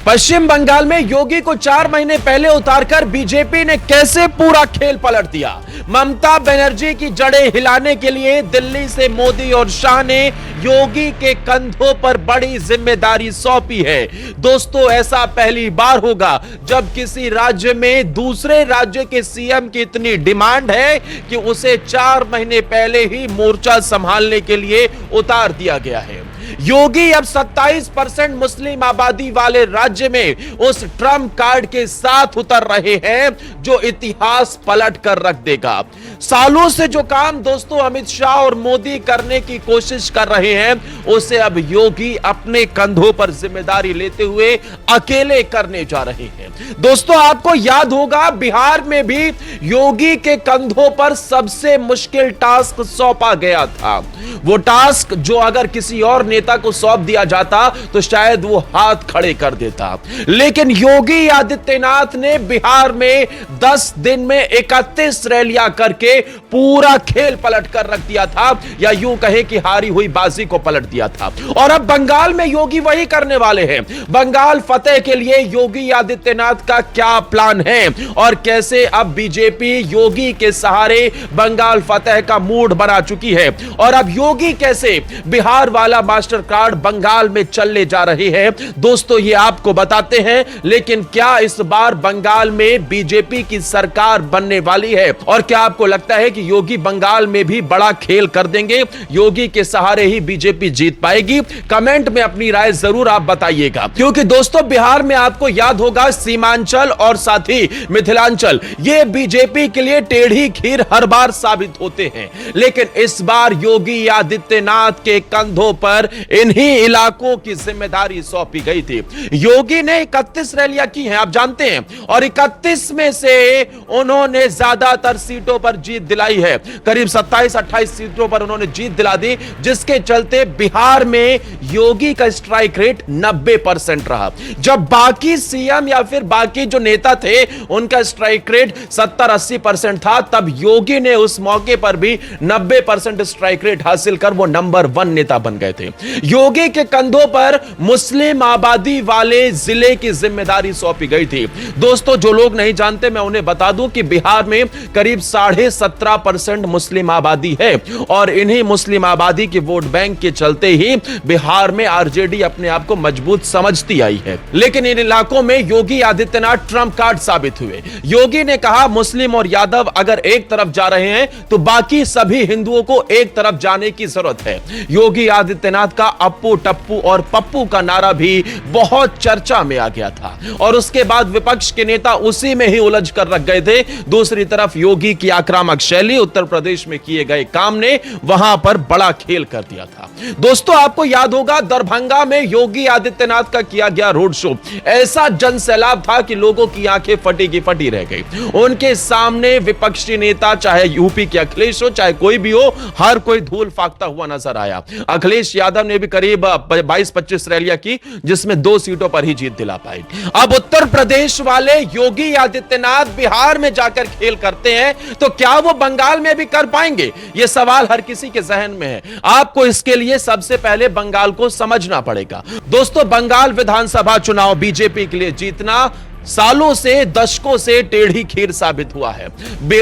पश्चिम बंगाल में योगी को 4 महीने पहले उतारकर बीजेपी ने कैसे पूरा खेल पलट दिया। ममता बनर्जी की जड़ें हिलाने के लिए दिल्ली से मोदी और शाह ने योगी के कंधों पर बड़ी जिम्मेदारी सौंपी है। दोस्तों, ऐसा पहली बार होगा जब किसी राज्य में दूसरे राज्य के सीएम की इतनी डिमांड है कि उसे 4 महीने पहले ही मोर्चा संभालने के लिए उतार दिया गया है। योगी अब 27% मुस्लिम आबादी वाले राज्य में उस ट्रम्प कार्ड के साथ उतर रहे हैं जो इतिहास पलट कर रख देगा। सालों से जो काम दोस्तों अमित शाह और मोदी करने की कोशिश कर रहे हैं, उसे अब योगी अपने कंधों पर जिम्मेदारी लेते हुए अकेले करने जा रहे हैं। दोस्तों, आपको याद होगा बिहार में भी योगी के कंधों पर सबसे मुश्किल टास्क सौंपा गया था। वो टास्क जो अगर किसी और नेता को सौंप दिया जाता तो शायद वो हाथ खड़े कर देता, लेकिन योगी आदित्यनाथ ने बिहार में 10 दिन में 31 रैलियां करके पूरा खेल पलट कर रख दिया था, या यूं कहे कि हारी हुई बाजी को पलट दिया था। और अब बंगाल में योगी वही करने वाले हैं। बंगाल फतेह के लिए योगी आदित्यनाथ का क्या प्लान है और कैसे अब बीजेपी योगी के सहारे बंगाल फतेह का मूड बना चुकी है, और अब योगी कैसे बिहार वाला मास्टर कार्ड बंगाल में चलने जा रहे हैं, दोस्तों ये आपको बताते हैं। लेकिन क्या इस बार बंगाल में बीजेपी की सरकार बनने वाली है, और क्या आपको लगता है कि योगी बंगाल में भी बड़ा खेल कर देंगे, योगी के सहारे ही बीजेपी जीत पाएगी? कमेंट में अपनी राय जरूर आप बताइएगा, क्योंकि दोस्तों बिहार में आपको याद होगा सीमांचल और साथ ही मिथिलांचल ये बीजेपी के लिए टेढ़ी खीर हर बार साबित होते हैं। लेकिन इस बार योगी आदित्यनाथ के कंधों पर इन्हीं इलाकों की जिम्मेदारी सौंपी गई थी। योगी ने 31 रैलियां की हैं, आप जानते हैं, और 31 में से उन्होंने ज्यादातर सीटों पर जीत दिलाई है। करीब 27-28 सीटों पर उन्होंने जीत दिला दी, जिसके चलते बिहार में योगी का स्ट्राइक रेट 90% रहा। जब बाकी सीएम या फिर बाकी जो नेता थे उनका स्ट्राइक रेट 70-80% था, तब योगी ने उस मौके पर भी 90% स्ट्राइक रेट हासिल कर वो नंबर 1 नेता बन गए थे। योगी के कंधों पर मुस्लिम आबादी वाले जिले की जिम्मेदारी सौंपी गई थी। दोस्तों, जो लोग नहीं जानते मैं उन्हें बता दूं कि बिहार में करीब 17.5% मुस्लिम आबादी है, और इन्हीं मुस्लिम आबादी के वोट बैंक के चलते ही बिहार में आरजेडी अपने आप को मजबूत समझती आई है। लेकिन इन इलाकों में योगी आदित्यनाथ ट्रम्प कार्ड साबित हुए। योगी ने कहा मुस्लिम और यादव अगर एक तरफ जा रहे हैं तो बाकी सभी हिंदुओं को एक तरफ जाने की जरूरत है। योगी आदित्यनाथ का अप्पू टप्पू और पप्पू का नारा भी बहुत चर्चा में आ गया था, और उसके बाद विपक्ष के नेता उसी में ही उलझ कर रख गए थे। दूसरी तरफ योगी की आक्रामक शैली, उत्तर प्रदेश में किए गए काम ने वहां पर बड़ा खेल कर दिया था। दोस्तों, आपको याद होगा दरभंगा में योगी आदित्यनाथ का किया गया रोड शो ऐसा जनसैलाब था कि लोगों की आंखें फटी की फटी रह गई। उनके सामने विपक्षी नेता, चाहे यूपी के अखिलेश हो चाहे कोई भी हो, हर कोई धूल फाकता हुआ नजर आया। अखिलेश यादव ने भी करीब 22-25 रैलियां की, जिसमें 2 सीटों पर ही जीत दिला पाई। अब उत्तर प्रदेश वाले योगी आदित्यनाथ बिहार में जाकर खेल करते हैं, तो क्या वो बंगाल में भी कर पाएंगे? यह सवाल हर किसी के जहन में है। आपको इसके लिए सबसे पहले बंगाल को समझना पड़ेगा। दोस्तों, बंगाल विधानसभा चुनाव बीजेपी के लिए जीतना सालों से, दशकों से टेढ़ी खीर साबित हुआ है।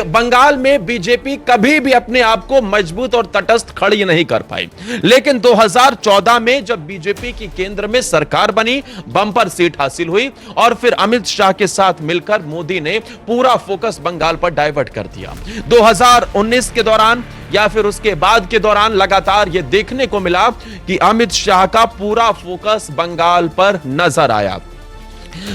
बंगाल में बीजेपी कभी भी अपने आप को मजबूत और तटस्थ खड़ी नहीं कर पाई। लेकिन 2014 में जब बीजेपी की केंद्र में सरकार बनी, बंपर सीट हासिल हुई, और फिर अमित शाह के साथ मिलकर मोदी ने पूरा फोकस बंगाल पर डाइवर्ट कर दिया। 2019 के दौरान या फिर उसके बाद के दौरान लगातार यह देखने को मिला कि अमित शाह का पूरा फोकस बंगाल पर नजर आया।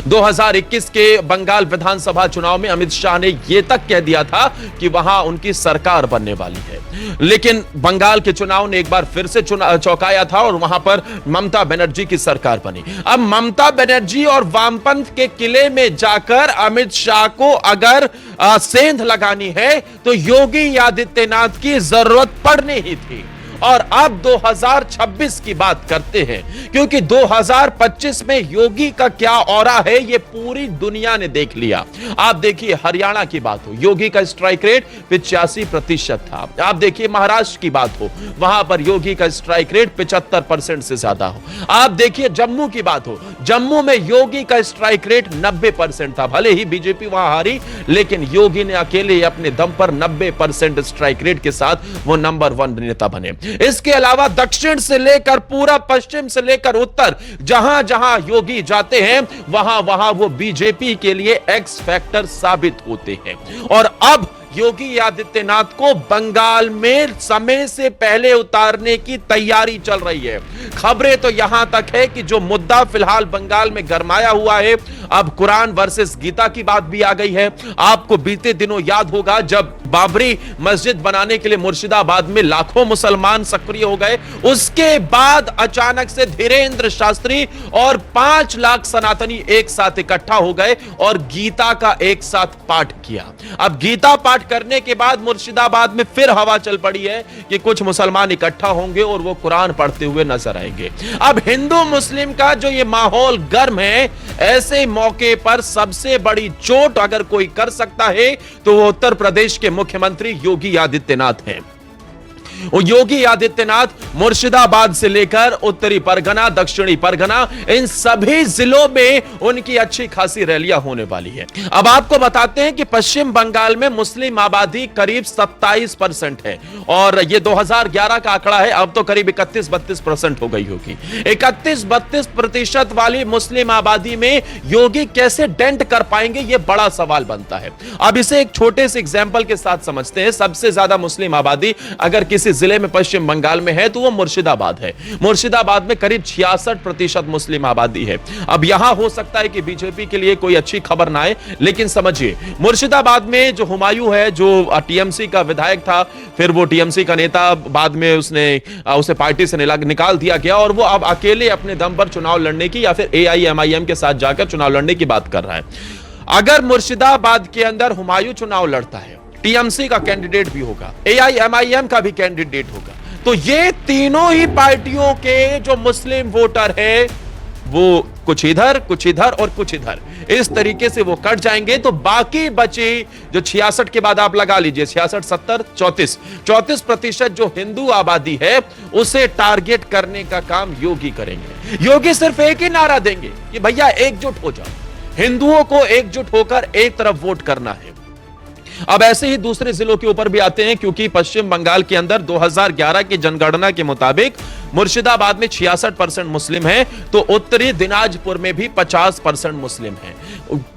2021 के बंगाल विधानसभा चुनाव में अमित शाह ने यह तक कह दिया था कि वहां उनकी सरकार बनने वाली है। लेकिन बंगाल के चुनाव ने एक बार फिर से चौंकाया था, और वहां पर ममता बनर्जी की सरकार बनी। अब ममता बनर्जी और वामपंथ के किले में जाकर अमित शाह को अगर सेंध लगानी है तो योगी आदित्यनाथ की जरूरत पड़नी ही थी। और अब 2026 की बात करते हैं, क्योंकि 2025 में योगी का क्या ऑरा है ये पूरी दुनिया ने देख लिया। आप देखिए हरियाणा की बात हो, योगी का स्ट्राइक रेट 85% था। आप देखिए महाराष्ट्र की बात हो, वहां पर योगी का स्ट्राइक रेट 75% से ज्यादा हो। आप देखिए जम्मू की बात हो, जम्मू में योगी का स्ट्राइक रेट 90% था। भले ही बीजेपी वहां हारी, लेकिन योगी ने अकेले अपने दम पर 90% स्ट्राइक रेट के साथ वो नंबर 1 नेता बने। इसके अलावा दक्षिण से लेकर पूरा पश्चिम से लेकर उत्तर, जहां जहां योगी जाते हैं वहां वहां वो बीजेपी के लिए एक्स फैक्टर साबित होते हैं। और अब योगी आदित्यनाथ को बंगाल में समय से पहले उतारने की तैयारी चल रही है। खबरें तो यहां तक है कि जो मुद्दा फिलहाल बंगाल में गरमाया हुआ है, अब कुरान वर्सेस गीता की बात भी आ गई है। आपको बीते दिनों याद होगा जब बाबरी मस्जिद बनाने के लिए मुर्शिदाबाद में लाखों मुसलमान सक्रिय हो गए, उसके बाद अचानक से धीरेन्द्र शास्त्री और 5 लाख सनातनी एक साथ इकट्ठा हो गए और गीता का एक साथ पाठ किया। अब गीता पाठ करने के बाद मुर्शिदाबाद में फिर हवा चल पड़ी है कि कुछ मुसलमान इकट्ठा होंगे और वो कुरान पढ़ते हुए नजर आएंगे। अब हिंदू मुस्लिम का जो ये माहौल गर्म है, ऐसे मौके पर सबसे बड़ी चोट अगर कोई कर सकता है तो वो उत्तर प्रदेश के मुख्यमंत्री योगी आदित्यनाथ हैं। योगी आदित्यनाथ मुर्शिदाबाद से लेकर उत्तरी परगना, दक्षिणी परगना, इन सभी जिलों में उनकी अच्छी खासी रैलियां होने वाली है। अब आपको बताते हैं कि पश्चिम बंगाल में मुस्लिम आबादी करीब 27% है और यह 2011 का आंकड़ा है, अब तो करीब 31-32% हो गई होगी। 31-32% वाली मुस्लिम आबादी में योगी कैसे डेंट कर पाएंगे, यह बड़ा सवाल बनता है। अब इसे एक छोटे से एग्जाम्पल के साथ समझते हैं। सबसे ज्यादा मुस्लिम आबादी अगर किसी जिले में पश्चिम बंगाल में है तो वो मुर्शिदाबाद है। मुर्शिदाबाद में करीब 66% मुस्लिम आबादी है। अब यहां हो सकता है कि बीजेपी के लिए कोई अच्छी खबर ना आए, लेकिन समझिए मुर्शिदाबाद में जो हुमायूं है, जो टीएमसी का विधायक था, फिर वो टीएमसी का नेता, बाद में उसे पार्टी से निकाल दिया गया और वो अब अकेले अपने दम पर चुनाव लड़ने की या फिर एआईएमआईएम के साथ जाकर चुनाव लड़ने की बात कर रहा है। अगर मुर्शिदाबाद के अंदर हुमायूं चुनाव लड़ता है, टीएमसी का कैंडिडेट भी होगा, एआईएमआईएम का भी कैंडिडेट होगा, तो ये तीनों ही पार्टियों के जो मुस्लिम वोटर है वो कुछ इधर और कुछ इधर, इस तरीके से वो कट जाएंगे। तो बाकी बचे जो 66 के बाद आप लगा लीजिए 66, 70, 34% जो हिंदू आबादी है उसे टारगेट करने का काम योगी करेंगे। योगी सिर्फ एक ही नारा देंगे कि भैया एकजुट हो जाओ, हिंदुओं को एकजुट होकर एक तरफ वोट करना है। अब ऐसे ही दूसरे जिलों के ऊपर भी आते हैं, क्योंकि पश्चिम बंगाल के अंदर 2011 की जनगणना के मुताबिक मुर्शिदाबाद में 66% मुस्लिम हैं, तो उत्तरी दिनाजपुर में भी 50% मुस्लिम हैं।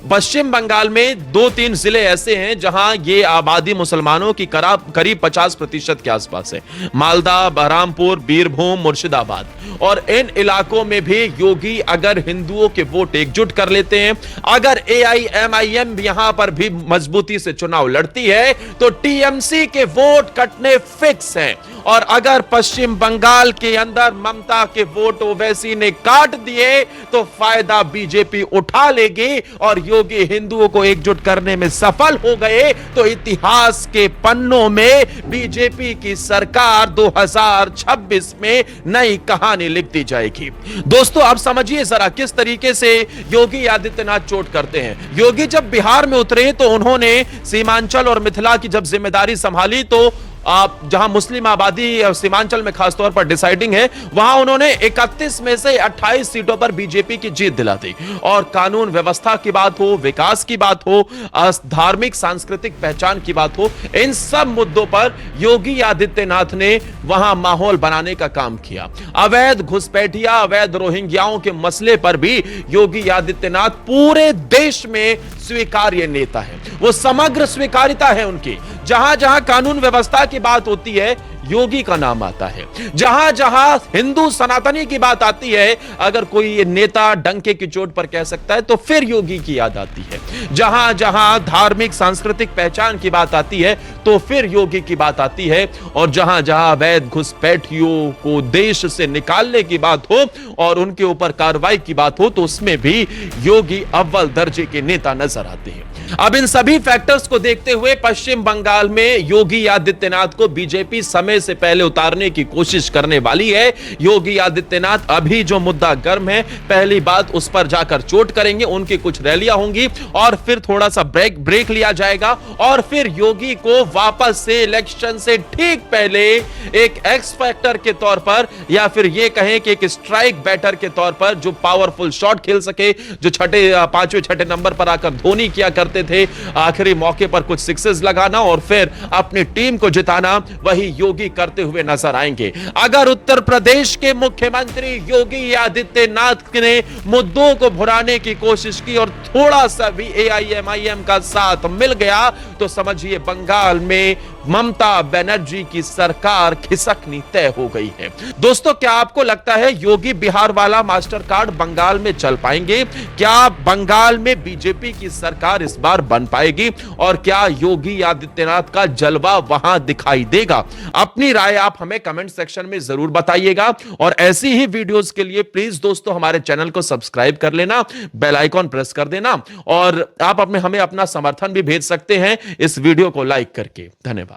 पश्चिम बंगाल में 2-3 जिले ऐसे हैं जहां ये आबादी मुसलमानों की करीब 50% के आसपास है। मालदा, बहरामपुर, बीरभूम, मुर्शिदाबाद। और इन इलाकों में भी योगी अगर हिंदुओं के वोट एकजुट कर लेते हैं, अगर एआईएमआईएम यहां पर भी मजबूती से चुनाव लड़ती है, तो टीएमसी के वोट कटने फिक्स हैं। और अगर पश्चिम बंगाल के अंदर ममता के वोट ओवैसी ने काट दिए तो फायदा बीजेपी उठा लेगी और योगी हिंदुओं को एकजुट करने में सफल हो गए तो इतिहास के पन्नों में बीजेपी की सरकार 2026 में नई कहानी लिख दी जाएगी। दोस्तों अब समझिए जरा किस तरीके से योगी आदित्यनाथ चोट करते हैं। योगी जब बिहार में उतरे तो उन्होंने सीमांचल और मिथिला की जब जिम्मेदारी संभाली तो आप जहां मुस्लिम आबादी सीमांचल में खासतौर पर डिसाइडिंग है, वहां उन्होंने 31 में से 28 सीटों पर बीजेपी की जीत दिला दी। और कानून व्यवस्था की बात हो, विकास की बात हो, धार्मिक सांस्कृतिक पहचान की बात हो, इन सब मुद्दों पर योगी आदित्यनाथ ने वहां माहौल बनाने का काम किया। अवैध घुसपैठिया, अवैध रोहिंग्याओं के मसले पर भी योगी आदित्यनाथ पूरे देश में स्वीकार्य नेता है। वो समग्र स्वीकार्यता है उनकी। जहां जहां कानून व्यवस्था की बात होती है योगी का नाम आता है। जहां जहां हिंदू सनातनी की बात आती है, अगर कोई ये नेता डंके की चोट पर कह सकता है तो फिर योगी की याद आती है। जहां जहां धार्मिक सांस्कृतिक पहचान की बात आती है तो फिर योगी की बात आती है। और जहां जहां अवैध घुसपैठियों को देश से निकालने की बात हो और उनके ऊपर कार्रवाई की बात हो तो उसमें भी योगी अव्वल दर्जे के नेता नजर आते हैं। अब इन सभी फैक्टर्स को देखते हुए पश्चिम बंगाल में योगी आदित्यनाथ को बीजेपी समय से पहले उतारने की कोशिश करने वाली है। योगी आदित्यनाथ अभी जो मुद्दा गर्म है, पहली बात उस पर जाकर चोट करेंगे, उनकी कुछ रैलियां होंगी और फिर थोड़ा सा ब्रेक लिया जाएगा और फिर योगी को वापस से इलेक्शन से ठीक पहले एक एक्स फैक्टर के तौर पर या फिर यह कहें कि एक स्ट्राइक बैटर के तौर पर जो पावरफुल शॉट खेल सके, जो पांचवें छठे नंबर पर आकर धोनी किया करते थे, आखिरी मौके पर कुछ सिक्सेस लगाना और फिर अपनी टीम को जिताना, वही योगी करते हुए नजर आएंगे। अगर उत्तर प्रदेश के मुख्यमंत्री योगी आदित्यनाथ ने मुद्दों को भुनाने की कोशिश की और थोड़ा सा भी एआईएमआईएम का साथ मिल गया तो समझिए बंगाल में ममता बनर्जी की सरकार खिसकनी तय हो गई है। दोस्तों, क्या आपको लगता है योगी बिहार वाला मास्टर कार्ड बंगाल में चल पाएंगे? क्या बंगाल में बीजेपी की सरकार इस बार बन पाएगी और क्या योगी आदित्यनाथ का जलवा वहां दिखाई देगा? अपनी राय आप हमें कमेंट सेक्शन में जरूर बताइएगा और ऐसी ही वीडियोस के लिए प्लीज दोस्तों हमारे चैनल को सब्सक्राइब कर लेना, बेल आइकॉन प्रेस कर देना और आप हमें अपना समर्थन भी भेज सकते हैं इस वीडियो को लाइक करके। धन्यवाद।